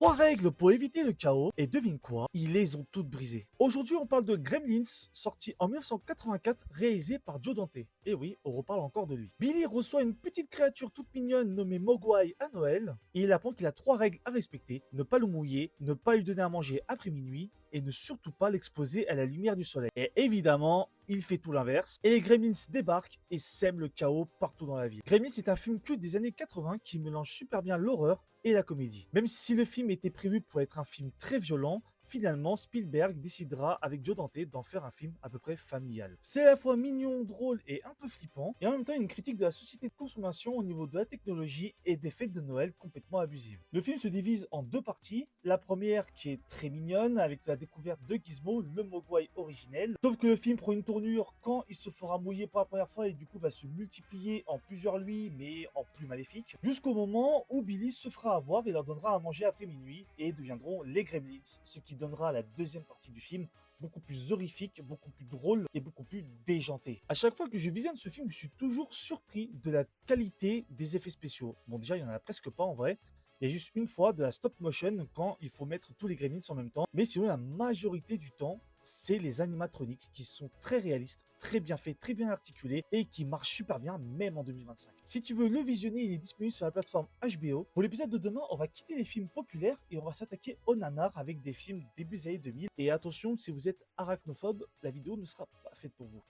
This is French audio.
Trois règles pour éviter le chaos, et devine quoi, ils les ont toutes brisées. Aujourd'hui, on parle de Gremlins, sorti en 1984, réalisé par Joe Dante. Et oui, on reparle encore de lui. Billy reçoit une petite créature toute mignonne nommée Mogwai à Noël, et il apprend qu'il a trois règles à respecter: ne pas le mouiller, ne pas lui donner à manger après minuit, et ne surtout pas l'exposer à la lumière du soleil. Et évidemment, il fait tout l'inverse, et les Gremlins débarquent et sèment le chaos partout dans la ville. Gremlins est un film culte des années 80 qui mélange super bien l'horreur et la comédie. Même si le film était prévu pour être un film très violent, finalement Spielberg décidera avec Joe Dante d'en faire un film à peu près familial. C'est à la fois mignon, drôle et un peu flippant, et en même temps une critique de la société de consommation au niveau de la technologie et des fêtes de Noël complètement abusives. Le film se divise en deux parties, la première qui est très mignonne avec la découverte de Gizmo, le Mogwai originel, sauf que le film prend une tournure quand il se fera mouiller pour la première fois et du coup va se multiplier en plusieurs lui mais en plus maléfique, jusqu'au moment où Billy se fera avoir et leur donnera à manger après minuit et deviendront les Gremlins, ce qui donnera la deuxième partie du film beaucoup plus horrifique, beaucoup plus drôle et beaucoup plus déjanté. À chaque fois que je visionne ce film, je suis toujours surpris de la qualité des effets spéciaux. Bon, déjà, il y en a presque pas en vrai. Il y a juste une fois de la stop motion quand il faut mettre tous les gremlins en même temps. Mais sinon, la majorité du temps, c'est les animatronics qui sont très réalistes, très bien faits, très bien articulés et qui marchent super bien même en 2025. Si tu veux le visionner, il est disponible sur la plateforme HBO. Pour l'épisode de demain, on va quitter les films populaires et on va s'attaquer au nanar avec des films début des années 2000. Et attention, si vous êtes arachnophobe, la vidéo ne sera pas faite pour vous.